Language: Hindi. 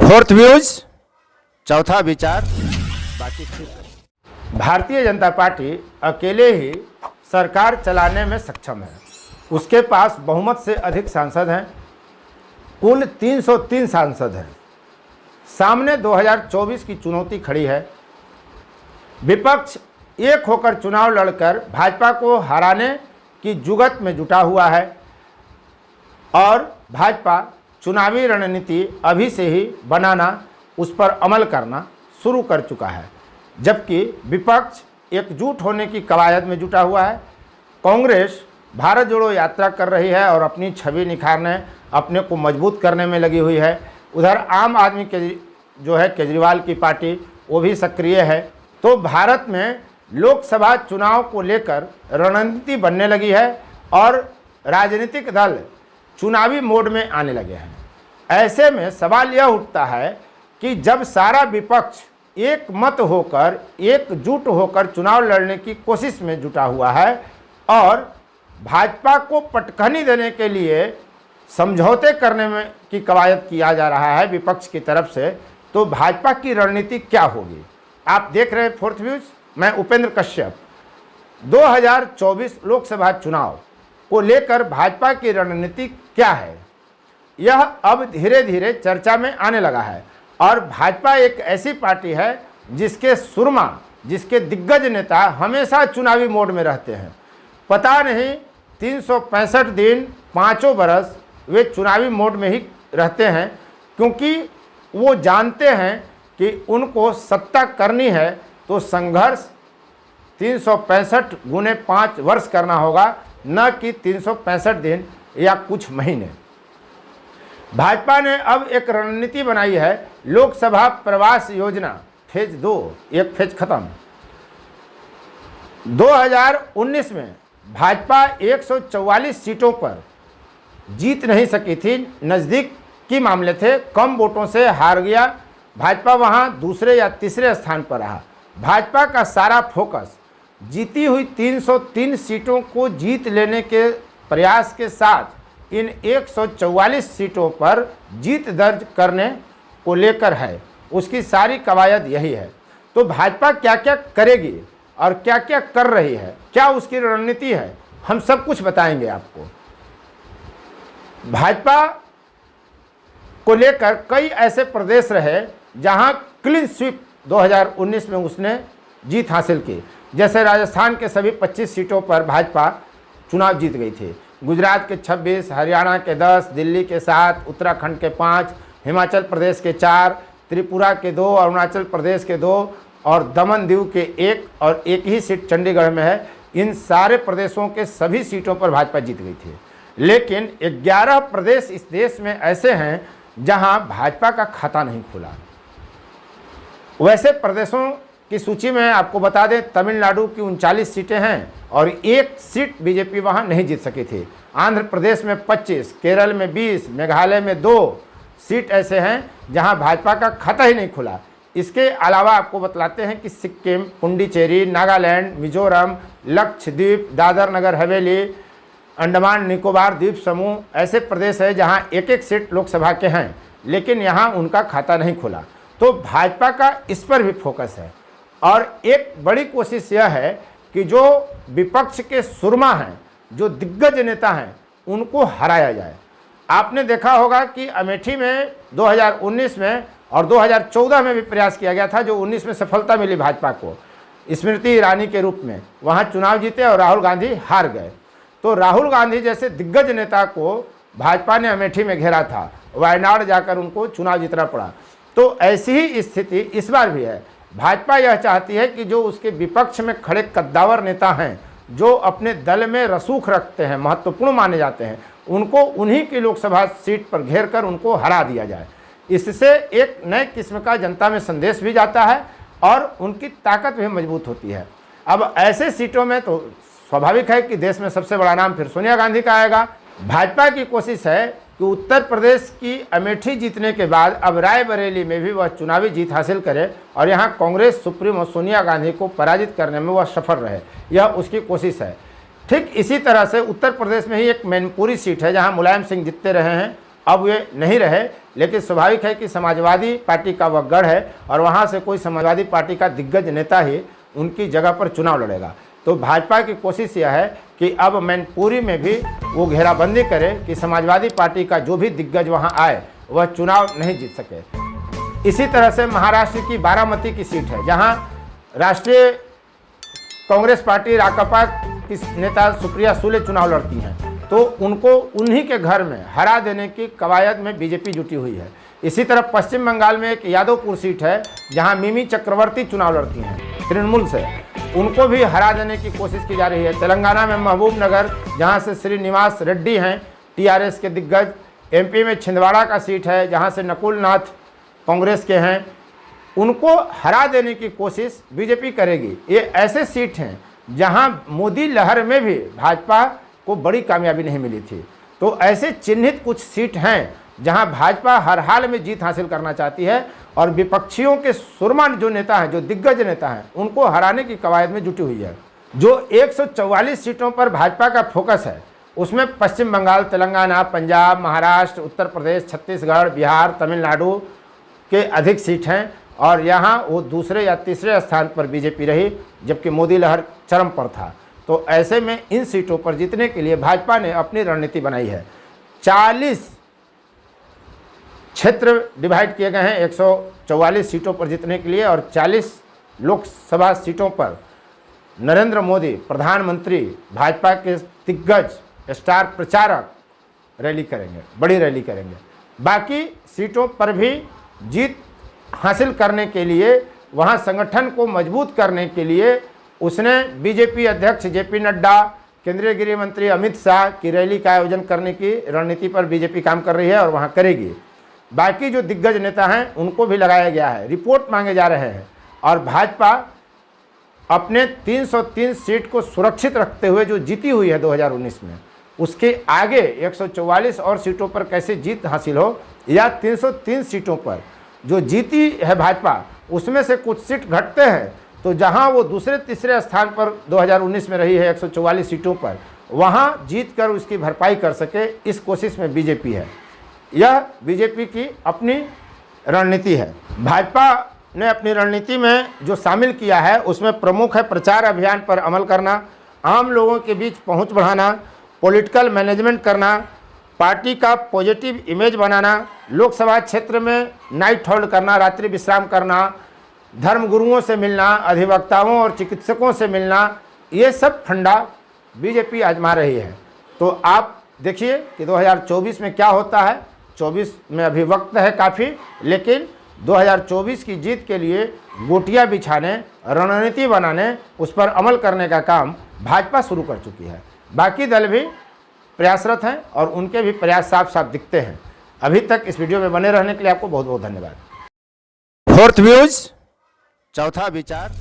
फोर्थ व्यूज, चौथा विचार, बाकी ठीक। भारतीय जनता पार्टी अकेले ही सरकार चलाने में सक्षम है। उसके पास बहुमत से अधिक सांसद हैं, कुल 303 सांसद हैं। सामने 2024 की चुनौती खड़ी है। विपक्ष एक होकर चुनाव लड़कर भाजपा को हराने की जुगत में जुटा हुआ है और भाजपा चुनावी रणनीति अभी से ही बनाना, उस पर अमल करना शुरू कर चुका है, जबकि विपक्ष एकजुट होने की कवायद में जुटा हुआ है। कांग्रेस भारत जोड़ो यात्रा कर रही है और अपनी छवि निखारने, अपने को मजबूत करने में लगी हुई है। उधर आम आदमी के जो है केजरीवाल की पार्टी, वो भी सक्रिय है। तो भारत में लोकसभा चुनाव को लेकर रणनीति बनने लगी है और राजनीतिक दल चुनावी मोड में आने लगे हैं। ऐसे में सवाल यह उठता है कि जब सारा विपक्ष एक मत होकर, एकजुट होकर चुनाव लड़ने की कोशिश में जुटा हुआ है और भाजपा को पटखनी देने के लिए समझौते करने में की कवायद किया जा रहा है विपक्ष की तरफ से, तो भाजपा की रणनीति क्या होगी? आप देख रहे हैं फोर्थ व्यूज, मैं उपेंद्र कश्यप। 2024 लोकसभा चुनाव को लेकर भाजपा की रणनीति क्या है, यह अब धीरे धीरे चर्चा में आने लगा है। और भाजपा एक ऐसी पार्टी है जिसके सुरमा, जिसके दिग्गज नेता हमेशा चुनावी मोड में रहते हैं। पता नहीं 365 दिन, 5 बरस वे चुनावी मोड में ही रहते हैं, क्योंकि वो जानते हैं कि उनको सत्ता करनी है तो संघर्ष 365 गुने 5 वर्ष करना होगा, न कि 365 दिन या कुछ महीने। भाजपा ने अब एक रणनीति बनाई है, लोकसभा प्रवास योजना फेज 2, एक फेज खत्म। 2019 में भाजपा 144 सीटों पर जीत नहीं सकी थी, नज़दीक की मामले थे, कम वोटों से हार गया। भाजपा वहां दूसरे या तीसरे स्थान पर रहा। भाजपा का सारा फोकस जीती हुई 303 सीटों को जीत लेने के प्रयास के साथ इन 144 सीटों पर जीत दर्ज करने को लेकर है। उसकी सारी कवायद यही है। तो भाजपा क्या क्या करेगी और क्या क्या कर रही है, क्या उसकी रणनीति है, हम सब कुछ बताएंगे आपको। भाजपा को लेकर कई ऐसे प्रदेश रहे जहां क्लीन स्वीप 2019 में उसने जीत हासिल की। जैसे राजस्थान के सभी 25 सीटों पर भाजपा चुनाव जीत गई थी। गुजरात के 26, हरियाणा के 10, दिल्ली के 7, उत्तराखंड के 5, हिमाचल प्रदेश के 4, त्रिपुरा के 2, अरुणाचल प्रदेश के 2 और दमन दीव के 1 और एक ही सीट चंडीगढ़ में है। इन सारे प्रदेशों के सभी सीटों पर भाजपा जीत गई थी। लेकिन 11 प्रदेश इस देश में ऐसे हैं जहां भाजपा का खाता नहीं खुला। वैसे प्रदेशों की सूची में आपको बता दें, तमिलनाडु की 39 सीटें हैं और 1 सीट बीजेपी वहां नहीं जीत सकी थी। आंध्र प्रदेश में 25, केरल में 20, मेघालय में 2 सीट ऐसे हैं जहां भाजपा का खाता ही नहीं खुला। इसके अलावा आपको बतलाते हैं कि सिक्किम, पुडुचेरी, नागालैंड, मिजोरम, लक्षद्वीप, दादर नगर हवेली, अंडमान निकोबार द्वीप समूह ऐसे प्रदेश है जहां 1-1 सीट लोकसभा के हैं, लेकिन यहां उनका खाता नहीं खुला। तो भाजपा का इस पर भी फोकस है और एक बड़ी कोशिश यह है कि जो विपक्ष के सुरमा हैं, जो दिग्गज नेता हैं, उनको हराया जाए। आपने देखा होगा कि अमेठी में 2019 में और 2014 में भी प्रयास किया गया था, जो 19 में सफलता मिली भाजपा को स्मृति ईरानी के रूप में, वहाँ चुनाव जीते और राहुल गांधी हार गए। तो राहुल गांधी जैसे दिग्गज नेता को भाजपा ने अमेठी में घेरा था, वायनाड जाकर उनको चुनाव जीतना पड़ा। तो ऐसी ही स्थिति इस बार भी है। भाजपा यह चाहती है कि जो उसके विपक्ष में खड़े कद्दावर नेता हैं, जो अपने दल में रसूख रखते हैं, महत्वपूर्ण माने जाते हैं, उनको उन्हीं की लोकसभा सीट पर घेर कर उनको हरा दिया जाए। इससे एक नए किस्म का जनता में संदेश भी जाता है और उनकी ताकत भी मजबूत होती है। अब ऐसे सीटों में तो स्वाभाविक है कि देश में सबसे बड़ा नाम फिर सोनिया गांधी का आएगा। भाजपा की कोशिश है कि उत्तर प्रदेश की अमेठी जीतने के बाद अब रायबरेली में भी वह चुनावी जीत हासिल करे और यहां कांग्रेस सुप्रीमो सोनिया गांधी को पराजित करने में वह सफल रहे, यह उसकी कोशिश है। ठीक इसी तरह से उत्तर प्रदेश में ही एक मैनपुरी सीट है जहां मुलायम सिंह जीतते रहे हैं अब वे नहीं रहे, लेकिन स्वाभाविक है कि समाजवादी पार्टी का वह गढ़ है और वहाँ से कोई समाजवादी पार्टी का दिग्गज नेता ही उनकी जगह पर चुनाव लड़ेगा। तो भाजपा की कोशिश यह है कि अब मैनपुरी में भी वो घेराबंदी करे कि समाजवादी पार्टी का जो भी दिग्गज वहाँ आए वह चुनाव नहीं जीत सके। इसी तरह से महाराष्ट्र की बारामती की सीट है, जहाँ राष्ट्रीय कांग्रेस पार्टी राकापा की नेता सुप्रिया सुले चुनाव लड़ती हैं, तो उनको उन्हीं के घर में हरा देने की कवायद में बीजेपी जुटी हुई है। इसी तरह पश्चिम बंगाल में एक यादवपुर सीट है, जहां मिमी चक्रवर्ती चुनाव लड़ती हैं तृणमूल से, उनको भी हरा देने की कोशिश की जा रही है। तेलंगाना में महबूब नगर, जहां से श्रीनिवास रेड्डी हैं टीआरएस के दिग्गज। एमपी में छिंदवाड़ा का सीट है, जहां से नकुल नाथ कांग्रेस के हैं, उनको हरा देने की कोशिश बीजेपी करेगी। ये ऐसे सीट हैं जहां मोदी लहर में भी भाजपा को बड़ी कामयाबी नहीं मिली थी। तो ऐसे चिन्हित कुछ सीट हैं जहां भाजपा हर हाल में जीत हासिल करना चाहती है और विपक्षियों के सुरमान जो नेता हैं, जो दिग्गज नेता हैं, उनको हराने की कवायद में जुटी हुई है। जो 144 सीटों पर भाजपा का फोकस है, उसमें पश्चिम बंगाल, तेलंगाना, पंजाब, महाराष्ट्र, उत्तर प्रदेश, छत्तीसगढ़, बिहार, तमिलनाडु के अधिक सीट हैं और यहाँ वो दूसरे या तीसरे स्थान पर बीजेपी रही, जबकि मोदी लहर चरम पर था। तो ऐसे में इन सीटों पर जीतने के लिए भाजपा ने अपनी रणनीति बनाई है। 40 क्षेत्र डिवाइड किए गए हैं 144 सीटों पर जीतने के लिए और 40 लोकसभा सीटों पर नरेंद्र मोदी प्रधानमंत्री भाजपा के दिग्गज स्टार प्रचारक रैली करेंगे, बड़ी रैली करेंगे। बाकी सीटों पर भी जीत हासिल करने के लिए, वहां संगठन को मजबूत करने के लिए उसने बीजेपी अध्यक्ष जेपी नड्डा, केंद्रीय गृह मंत्री अमित शाह की रैली का आयोजन करने की रणनीति पर बीजेपी काम कर रही है और वहां करेगी। बाकी जो दिग्गज नेता हैं उनको भी लगाया गया है, रिपोर्ट मांगे जा रहे हैं और भाजपा अपने 303 सीट को सुरक्षित रखते हुए जो जीती हुई है 2019 में, उसके आगे 144 और सीटों पर कैसे जीत हासिल हो, या 303 सीटों पर जो जीती है भाजपा उसमें से कुछ सीट घटते हैं, तो जहां वो दूसरे तीसरे स्थान पर 2019 में रही है 144 सीटों पर, वहां जीत कर उसकी भरपाई कर सके, इस कोशिश में बीजेपी है। यह बीजेपी की अपनी रणनीति है। भाजपा ने अपनी रणनीति में जो शामिल किया है उसमें प्रमुख है प्रचार अभियान पर अमल करना, आम लोगों के बीच पहुंच बढ़ाना, पॉलिटिकल मैनेजमेंट करना, पार्टी का पॉजिटिव इमेज बनाना, लोकसभा क्षेत्र में नाइट होल्ड करना, रात्रि विश्राम करना, धर्मगुरुओं से मिलना, अधिवक्ताओं और चिकित्सकों से मिलना, ये सब फंडा बीजेपी आजमा रही है। तो आप देखिए कि 2024 में क्या होता है। 24 में अभी वक्त है काफ़ी, लेकिन 2024 की जीत के लिए गोटियां बिछाने, रणनीति बनाने, उस पर अमल करने का काम भाजपा शुरू कर चुकी है। बाकी दल भी प्रयासरत हैं और उनके भी प्रयास साफ साफ दिखते हैं। अभी तक इस वीडियो में बने रहने के लिए आपको बहुत बहुत धन्यवाद। फोर्थ व्यूज, चौथा विचार।